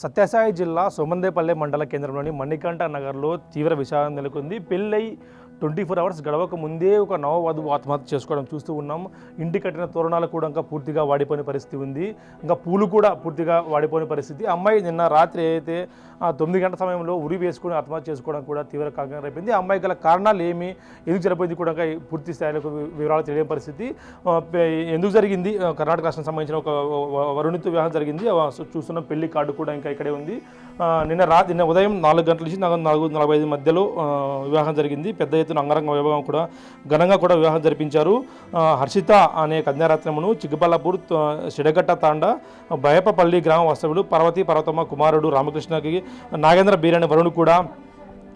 సత్యసాయి జిల్లా సోమందేపల్లె మండల కేంద్రంలోని మణికంఠ నగర్లో తీవ్ర విషాదం నెలకొంది. పెళ్ళై 24 అవర్స్ గడవక ముందే ఒక నవవధువు ఆత్మహత్య చేసుకోవడం చూస్తూ ఉన్నాం. ఇంటి కట్టిన తోరణాలు కూడా ఇంకా పూర్తిగా వాడిపోయిన పరిస్థితి ఉంది. ఇంకా పూలు కూడా పూర్తిగా వాడిపోయిన పరిస్థితి. అమ్మాయి నిన్న రాత్రి అయితే 9 గంటల సమయంలో ఉరి వేసుకుని ఆత్మహత్య చేసుకోవడం కూడా తీవ్ర కారణంగా అయిపోయింది. అమ్మాయి గల కారణాలు ఏమి, ఎందుకు చనిపోయింది కూడా పూర్తి స్థాయిలో వివరాలు తెలియని పరిస్థితి. ఎందుకు జరిగింది, కర్ణాటక రాష్ట్రానికి సంబంధించిన ఒక వరుణితో వివాహం జరిగింది. చూస్తున్న పెళ్లి కార్డు కూడా ఇంకా ఇక్కడే ఉంది. నిన్న ఉదయం 4 గంటల నుంచి 4:45 మధ్యలో వివాహం జరిగింది. పెద్ద ఎత్తున అంగరంగ వైభవం కూడా ఘనంగా కూడా వివాహం జరిపించారు. హర్షిత అనే కన్యారత్నమును చిక్కబల్లాపూర్ సిడగట్ట తాండా బయపపల్లి గ్రామ వాస్తవులు పర్వతమ్మ కుమారుడు రామకృష్ణకి నాగేంద్ర బీర్ వరుణ్ కూడా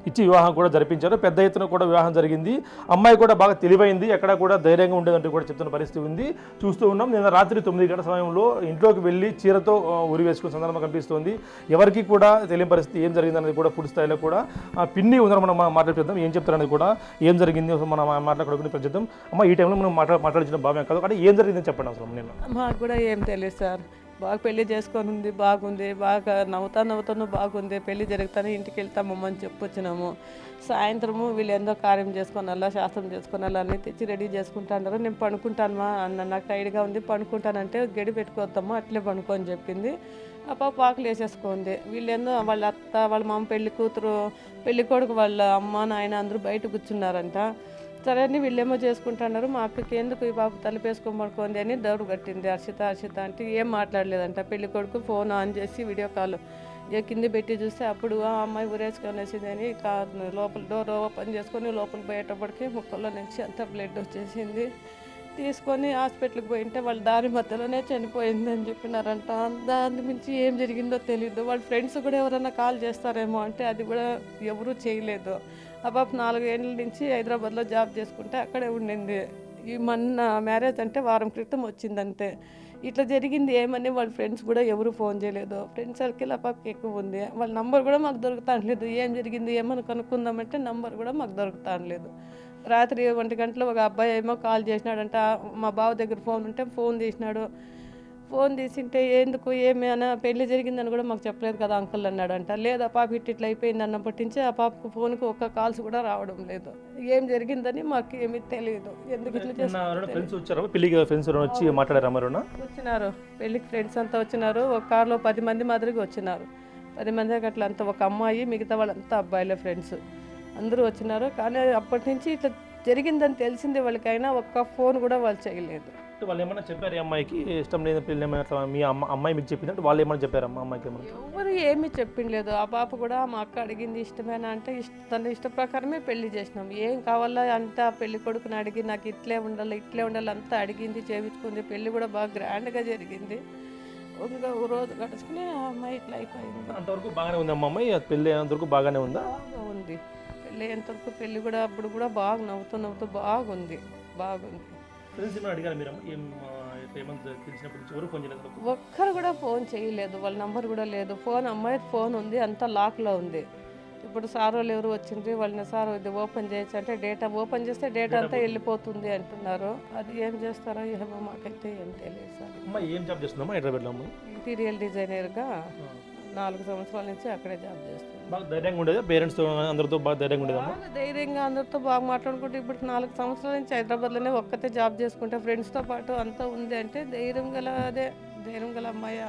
ఇచ్చి వివాహం కూడా జరిపించారు. పెద్ద ఎత్తున కూడా వివాహం జరిగింది. అమ్మాయి కూడా బాగా తెలివైంది, ఎక్కడ కూడా ధైర్యంగా ఉండేదంటూ కూడా చెప్తున్న పరిస్థితి ఉంది. చూస్తూ ఉన్నాం. నిన్న రాత్రి 9 గంటల సమయంలో ఇంట్లోకి వెళ్ళి చీరతో ఉరి వేసుకున్న సందర్భం కనిపిస్తుంది. ఎవరికి కూడా తెలియని పరిస్థితి ఏం జరిగిందనేది కూడా పూర్తి స్థాయిలో కూడా పిన్ని ఉందని మనం మాట్లాడుతుందాం. ఏం చెప్తారనేది కూడా, ఏం జరిగింది మనం మాట్లాడుకుని ప్రజెద్దాం. అమ్మ, ఈ టైంలో మనం మాట్లాడించిన భావ్యం కాదు, కానీ ఏం జరిగిందని చెప్పండి అసలు. నేను మాకు కూడా ఏం తెలియదు సార్. బాగా పెళ్లి చేసుకొని ఉంది, బాగుంది, బాగా నవ్వుతాను బాగుంది. పెళ్లి జరుగుతానే ఇంటికి వెళ్తామమ్మ అని చెప్పొచ్చినాము. సాయంత్రము వీళ్ళు ఎంతో కార్యం చేసుకొని అలా శాస్త్రం చేసుకొని అలా అన్నీ తెచ్చి రెడీ చేసుకుంటాను. నేను పడుకుంటానమ్మా అన్న, నాకు టైర్డ్గా ఉంది పడుకుంటానంటే గడి పెట్టుకోవద్దమ్మా అట్లే పడుకో అని చెప్పింది. ఆ పాప ఆకులు వేసేసుకుంది. వీళ్ళేందో వాళ్ళ అత్త, వాళ్ళ మామ, పెళ్లి కూతురు, పెళ్లి కొడుకు, వాళ్ళ అమ్మ నాయన అందరూ బయట కూర్చున్నారంట. సరే అని వీళ్ళేమో చేసుకుంటున్నారు. మా అక్కకి ఎందుకు ఈ బాబు తలపేసుకొని పడుకోండి అని దౌడు కట్టింది. హర్షిత అంటే ఏం మాట్లాడలేదంట. పెళ్లి కొడుకు ఫోన్ ఆన్ చేసి వీడియో కాల్ కింద పెట్టి చూస్తే అప్పుడు ఆ అమ్మాయి ఉరేసుకొనేసింది అని లోపల డోర్ ఓపెన్ చేసుకొని లోపల పోయేటప్పటికి ముక్కల్లో నుంచి అంతా బ్లడ్ వచ్చేసింది. తీసుకొని హాస్పిటల్కి పోయింటే వాళ్ళు దారి మధ్యలోనే చనిపోయింది అని చెప్పినారంట. దాని మించి ఏం జరిగిందో తెలియదు. వాళ్ళ ఫ్రెండ్స్ కూడా ఎవరైనా కాల్ చేస్తారేమో అంటే అది కూడా ఎవరూ చేయలేదు. ఆ పాప 4 ఏళ్ళ నుంచి హైదరాబాద్లో జాబ్ చేసుకుంటే అక్కడే ఉండింది. ఈ మొన్న మ్యారేజ్ అంటే వారం క్రితం వచ్చిందంతే. ఇట్లా జరిగింది ఏమని వాళ్ళ ఫ్రెండ్స్ కూడా ఎవరు ఫోన్ చేయలేదు. ఫ్రెండ్స్ సర్కిల్ ఆ పాపకి ఎక్కువ ఉంది. వాళ్ళ నంబర్ కూడా మాకు దొరుకుతానలేదు. ఏం జరిగింది ఏమని కనుక్కుందామంటే నంబర్ కూడా మాకు దొరుకుతానలేదు. రాత్రి 1 గంటలో ఒక అబ్బాయి ఏమో కాల్ చేసినాడంట. మా బావ దగ్గర ఫోన్ ఉంటే ఫోన్ తీసినాడు. ఫోన్ తీసింటే ఎందుకు ఏమి అన్న, పెళ్లి జరిగిందని కూడా మాకు చెప్పలేదు కదా అంకుల్ అన్నాడంట. లేదు, ఆ పాప ఇట్లా అయిపోయింది అన్నప్పటి నుంచి ఆ పాపకు ఫోన్కి ఒక్క కాల్స్ కూడా రావడం లేదు. ఏం జరిగిందని మాకు ఏమీ తెలియదు. ఎందుకు ఇట్లా వచ్చినారు పెళ్లికి ఫ్రెండ్స్ అంతా వచ్చినారు. ఒక కార్లో 10 మంది మాదిరిగా వచ్చినారు. 10 మంది అట్లా అంతా ఒక అమ్మాయి, మిగతా వాళ్ళంతా అబ్బాయిలే ఫ్రెండ్స్ అందరూ వచ్చినారు. కానీ అప్పటి నుంచి ఇట్లా జరిగిందని తెలిసింది వాళ్ళకైనా ఒక్క ఫోన్ కూడా వాళ్ళు చేయలేదు. వాళ్ళు ఏమన్నా చెప్పారు అమ్మాయికి ఇష్టం లేని పెళ్ళి ఏమైనా మీ అమ్మాయి మీకు చెప్పిందంటే వాళ్ళు ఏమన్నా చెప్పారమ్మా అమ్మాయికి? ఎవరు ఏమీ చెప్పిండలేదు. ఆ పాప కూడా మా అక్క అడిగింది ఇష్టమేనా అంటే తన ఇష్ట ప్రకారమే పెళ్లి చేసినాం. ఏం కావాలా అంతా పెళ్లి కొడుకుని అడిగి నాకు ఇట్లే ఉండాలి అంతా అడిగింది, చేయించుకుంది. పెళ్లి కూడా బాగా గ్రాండ్గా జరిగింది. ఇంకా రోజు గడుచుకుని ఆ అమ్మాయి ఇట్లా అయిపోయింది. అంతవరకు బాగానే ఉంది అమ్మాయి, పెళ్ళి అంతవరకు బాగానే ఉందా? బాగా ఉంది పెళ్ళి ఎంతవరకు. పెళ్లి కూడా అప్పుడు కూడా బాగా నవ్వుతూ బాగుంది. ఒక్కరు కూడా ఫోన్ చేయలేదు. వాళ్ళ నంబర్ కూడా లేదు. అమ్మాయి ఫోన్ ఉంది, అంతా లాక్లో ఉంది. ఇప్పుడు సార్ వాళ్ళు ఎవరు వచ్చిండ్రు, వాళ్ళని సార్ ఇది ఓపెన్ చేయొచ్చు అంటే డేటా ఓపెన్ చేస్తే డేటా అంతా వెళ్ళిపోతుంది అంటున్నారు. అది ఏం చేస్తారో ఏమో మాకైతే ఏం తెలియదు సార్. ఏం జాబ్ చేస్తుందమ్మా హైదరాబాద్లో? ఇంటీరియర్ డిజైనర్గా 4 సంవత్సరాల నుంచి అక్కడే జాబ్ చేస్తుంది. బాగా ధైర్యంగా ఉండేదా? పేరెంట్స్ అందరితో బాగా ధైర్యంగా ఉండేదమ్మా? ధైర్యంగా అందరితో బాగా మాట్లాడుకుంటే ఇప్పుడు 4 సంవత్సరాల నుంచి హైదరాబాద్లోనే ఒక్కతే జాబ్ చేసుకుంటే ఫ్రెండ్స్తో పాటు అంతా ఉంది అంటే ధైర్యం గల అమ్మాయి.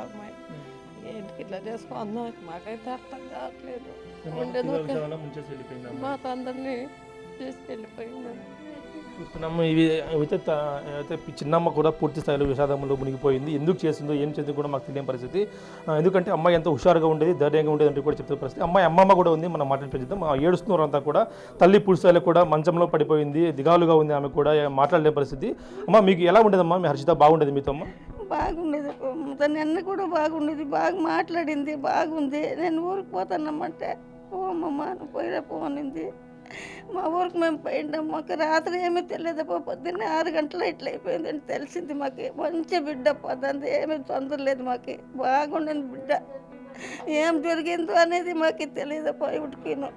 ఏంటికి ఇట్లా చేసుకో అన్నా మాకైతే అర్థం కావట్లేదు. మాకు అందరినీ తీసుకెళ్ళిపోయింది. చూస్తున్నాము. అయితే చిన్నమ్మ కూడా పూర్తి స్థాయిలో విషాదంలో మునిగిపోయింది. ఎందుకు చేసిందో ఏం చేసిందో కూడా మాకు తెలియని పరిస్థితి. ఎందుకంటే అమ్మాయి ఎంత హుషారుగా ఉండేది, ధైర్యంగా ఉండేది అంటే కూడా చెప్తున్న పరిస్థితి. అమ్మమ్మ కూడా ఉంది, మనం మాట్లాడిద్దాం. ఏడుస్తున్నారు అంతా కూడా. తల్లి పూర్తి స్థాయిలో కూడా మంచంలో పడిపోయింది, దిగాలుగా ఉంది. ఆమె కూడా మాట్లాడలేని పరిస్థితి. అమ్మ, మీకు ఎలా ఉండేదమ్మా? మీ హర్షిత బాగుండేది మీతో? అమ్మ బాగుండేది. తన అన్న కూడా బాగుండేది, బాగా మాట్లాడింది, బాగుంది. నేను ఊరికి పోతానమ్మంటే పోమ్మమ్మ నువ్వు పోయిరా పోనింది. మా ఊరికి మేము పోయిండాం. మాకు రాత్రి ఏమీ తెలియదు. పొద్దున్నే 6 గంటల ఇట్లా అయిపోయిందని తెలిసింది. మాకు మంచి బిడ్డ పోతుంది, ఏమీ తొందర లేదు. మాకు బాగుండేది బిడ్డ. ఏం జరిగిందో అనేది మాకు తెలియదు. పోయి ఉడికిను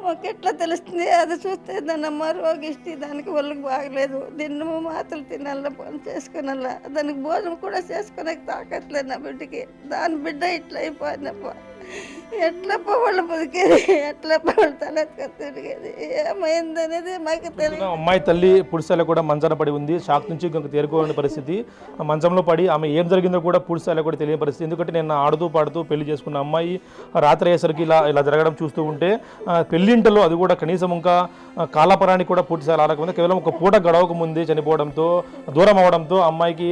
మాకు ఎట్లా తెలుస్తుంది? అది చూస్తే దానమ్మ రోగిష్టి, దానికి ఒళ్ళకి బాగలేదు, దిన్నము మాత్రలు తినాల, పని చేసుకునాల, దానికి భోజనం కూడా చేసుకునే తాకట్లేదు నా బిడ్డకి. దాని బిడ్డ ఇట్లా అయిపోయిందప్ప. ఎట్లప్ప వాళ్ళు బతికేది, ఎట్లప్ప వాళ్ళు తలెత్తుకొని తిరిగేది, ఏమైంది అనేది మాకు తెలియదు. అమ్మాయి తల్లి పుడిసాల కూడా మంచాన పడి ఉంది. షాక్ నుంచి ఇంకొక తేరుకోని పరిస్థితి. మంచంలో పడి ఆమె ఏం జరిగిందో కూడా పుడిసాల కూడా తెలియని పరిస్థితి. ఎందుకంటే నేను ఆడుతూ పాడుతూ పెళ్లి చేసుకున్న అమ్మాయి రాత్రి అయ్యేసరికి ఇలా జరగడం చూస్తూ ఉంటే పెళ్లింటలో అది కూడా కనీసం ఇంకా కాలాపరానికి కూడా పూర్తి స్థాయి ఆడకముందే కేవలం ఒక పూట గడవక ముందే చనిపోవడంతో, దూరం అవడంతో అమ్మాయికి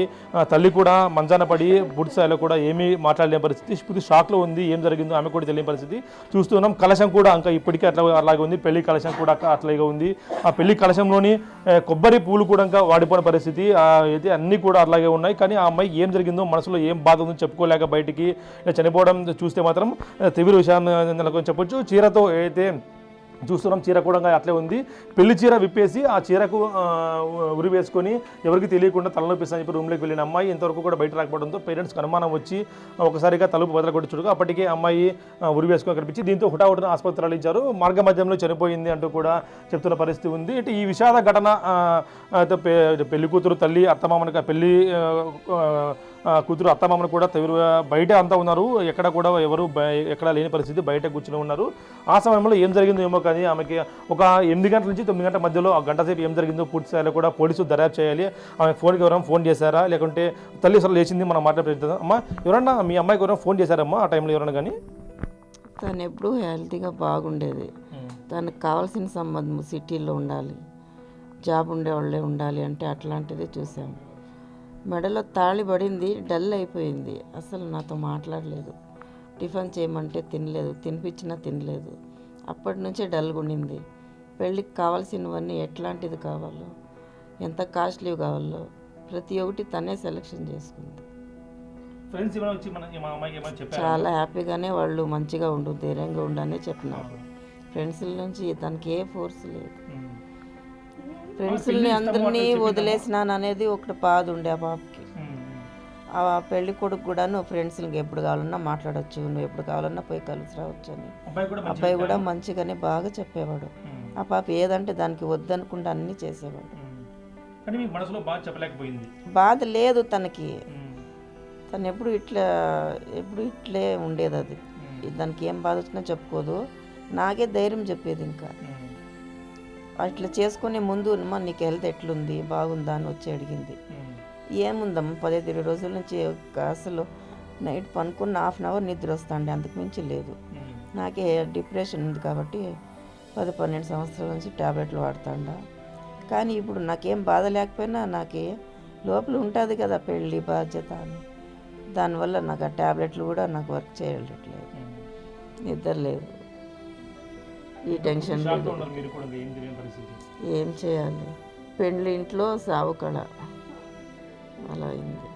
తల్లి కూడా మంచాన పడి పూర్తి స్థాయిలో కూడా ఏమీ మాట్లాడలేని పరిస్థితి. పూర్తి షాక్లో ఉంది. ఏం జరిగిందో ఆమె కూడా తెలియని పరిస్థితి చూస్తున్నాం. కలశం కూడా ఇంకా ఇప్పటికీ అలాగే ఉంది. పెళ్లి కలశం కూడా అట్లాగే ఉంది. ఆ పెళ్లి కలశంలోని కొబ్బరి పూలు కూడా ఇంకా వాడిపోయిన పరిస్థితి అయితే అన్నీ కూడా అలాగే ఉన్నాయి. కానీ ఆ అమ్మాయికి ఏం జరిగిందో, మనసులో ఏం బాధ ఉందో చెప్పుకోలేక బయటికి చనిపోవడం చూస్తే మాత్రం తీవ్ర విషయాన్ని చెప్పొచ్చు. చీరతో అయితే చూస్తున్నాం, చీర కూడా అట్లే ఉంది. పెళ్లి చీర విప్పేసి ఆ చీరకు ఉరి వేసుకొని ఎవరికి తెలియకుండా తలనొప్పిస్తానని చెప్పి రూమ్లోకి వెళ్ళిన అమ్మాయి ఇంతవరకు కూడా బయట రాకపోవడంతో పేరెంట్స్కి అనుమానం వచ్చి ఒకసారిగా తలుపు బదల కొట్టి చూడగా అప్పటికే అమ్మాయి ఉరి వేసుకొని కనిపించి దీంతో హుటాహుటిన ఆసుపత్రి తరలించారు. మార్గ మధ్యంలో చనిపోయింది అంటూ కూడా చెప్తున్న పరిస్థితి ఉంది. అంటే ఈ విషాద ఘటన పెళ్లి కూతురు తల్లి అత్తమామని పెళ్లి కూతురు అత్తమామను కూడా బయట అంతా ఉన్నారు. ఎక్కడ కూడా ఎవరు ఎక్కడ లేని పరిస్థితి, బయట కూర్చుని ఉన్నారు. ఆ సమయంలో ఏం జరిగిందో ఏమో కానీ ఆమెకి ఒక 8 గంటల నుంచి 9 గంటల మధ్యలో ఆ గంట సేపు ఏం జరిగిందో పూర్తి స్థాయిలో కూడా పోలీసులు దర్యాప్తు చేయాలి. ఆమె ఫోన్కి ఎవరైనా ఫోన్ చేశారా, లేకుంటే తల్లి అసలు లేచింది మనం మాట్లాడుతుందా? అమ్మ ఎవరన్నా మీ అమ్మాయికి ఎవరైనా ఫోన్ చేశారమ్మా ఆ టైంలో ఎవరైనా కానీ? తను ఎప్పుడూ హెల్తీగా బాగుండేది. తనకు కావాల్సిన సంబంధం సిటీలో ఉండాలి, జాబ్ ఉండేవాళ్ళే ఉండాలి అంటే అట్లాంటిది చూసాము. మెడలో తాళి పడింది, డల్ అయిపోయింది. అసలు నాతో మాట్లాడలేదు. టిఫిన్ చేయమంటే తినలేదు, తినిపించినా తినలేదు. అప్పటి నుంచే డల్గా ఉండింది. పెళ్ళికి కావాల్సినవన్నీ ఎట్లాంటిది కావాలో, ఎంత కాస్ట్లీ కావాలో ప్రతి ఒక్కటి తనే సెలెక్షన్ చేసుకుంది. చాలా హ్యాపీగానే వాళ్ళు మంచిగా ఉండు, ధైర్యంగా ఉండనే చెప్పినారు. ఫ్రెండ్స్ నుంచి తనకి ఏ ఫోర్స్ లేదు. ఫ్రెండ్స్ని అందరినీ వదిలేసినాను అనేది ఒకటి బాధ ఉండే ఆ పాపకి. ఆ పెళ్లి కొడుకు కూడాను ఫ్రెండ్స్కి ఎప్పుడు కావాలన్నా మాట్లాడవచ్చు, నువ్వు ఎప్పుడు కావాలన్నా పోయి కలిసి రావచ్చు అని. అబ్బాయి కూడా మంచిగానే బాగా చెప్పేవాడు. ఆ పాప ఏదంటే దానికి వద్దనుకుంటే అన్నీ చేసేవాడు. బాధ లేదు తనకి. తను ఎప్పుడు ఇట్లే ఉండేది. అది దానికి ఏం బాధ వచ్చినా చెప్పుకోదు. నాకే ధైర్యం చెప్పేది. ఇంకా అట్లా చేసుకునే ముందు అమ్మా నీకు హెల్త్ ఎట్లుంది, బాగుందా అని వచ్చి అడిగింది. ఏముందమ్మా 15-20 రోజుల నుంచి అసలు నైట్ పనుకున్న 1/2 అవర్ నిద్ర వస్తాండి, అంతకుమించి లేదు. నాకే డిప్రెషన్ ఉంది కాబట్టి 10-12 సంవత్సరాల నుంచి ట్యాబ్లెట్లు వాడుతాండా. కానీ ఇప్పుడు నాకేం బాధ లేకపోయినా నాకే లోపల ఉంటుంది కదా పెళ్ళి బాధ్యత అని. దానివల్ల నాకు ఆ ట్యాబ్లెట్లు కూడా నాకు వర్క్ చేయట్లేదు, నిద్ర లేదు, ఈ టెన్షన్ లేదు. ఏం చేయాలి? పెళ్ళి ఇంట్లో సావు కళ అలా అయింది.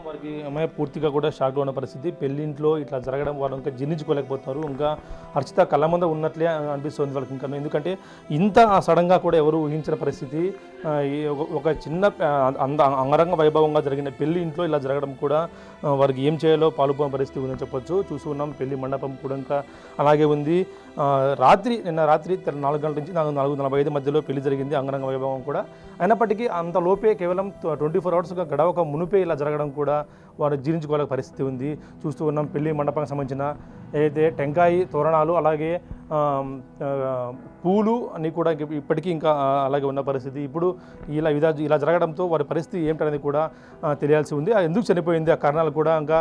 వారికి అమ్మాయి పూర్తిగా కూడా షాక్లో ఉన్న పరిస్థితి. పెళ్ళింట్లో ఇట్లా జరగడం వాళ్ళు ఇంకా జీర్ణించుకోలేకపోతున్నారు. ఇంకా హర్షిత కళ్ళ ముందు ఉన్నట్లే అనిపిస్తుంది వాళ్ళకి ఇంకా. ఎందుకంటే ఇంత సడన్గా కూడా ఎవరు ఊహించిన పరిస్థితి. ఒక చిన్న అంగరంగ వైభవంగా జరిగిన పెళ్లి ఇంట్లో ఇలా జరగడం కూడా వారికి ఏం చేయాలో పాలుపోయిన పరిస్థితి ఉందని చెప్పొచ్చు. చూస్తూ ఉన్నాం పెళ్లి మండపం కూడా ఇంకా అలాగే ఉంది. నిన్న రాత్రి 4 గంటల నుంచి 4:45 మధ్యలో పెళ్లి జరిగింది అంగరంగ వైభవం కూడా. అయినప్పటికీ అంత లోపే కేవలం 24 అవర్స్గా గడవక మునిపే ఇలా జరగడం కూడా వారు జీర్ణించుకోలేక పరిస్థితి ఉంది. చూస్తూ ఉన్నాం పెళ్లి మండపానికి సంబంధించిన ఏదైతే టెంకాయ తోరణాలు అలాగే పూలు అన్నీ కూడా ఇప్పటికీ ఇంకా అలాగే ఉన్న పరిస్థితి. ఇప్పుడు ఇలా జరగడంతో వారి పరిస్థితి ఏమిటనేది కూడా తెలియాల్సి ఉంది. ఎందుకు చనిపోయింది ఆ కారణాలు కూడా ఇంకా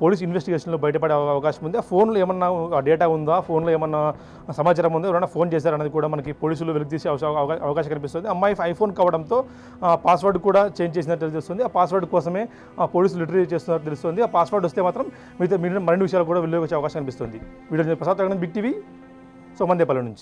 పోలీస్ ఇన్వెస్టిగేషన్లో బయటపడే అవకాశం ఉంది. ఆ ఫోన్లో ఏమన్నా డేటా ఉందా, ఫోన్లో ఏమన్నా సమాచారం ఉందో, ఎవరైనా ఫోన్ చేశారనేది కూడా మనకి పోలీసులు వెలికితీసే అవకాశం కనిపిస్తుంది. అమ్మాయి ఐఫోన్ కావడంతో పాస్వర్డ్ కూడా చేంజ్ చేసినట్టు తెలుస్తుంది. ఆ పాస్వర్డ్ కోసమే పోలీసులు రిట్రీవ్ చేస్తున్నట్టు తెలుస్తుంది. ఆ పాస్వర్డ్ వస్తే మాత్రం మరిన్ని విషయాలు కూడా వెళ్ళి వచ్చే అవకాశం కనిపిస్తుంది. Video Prasad big TV Somandepalli నుంచి.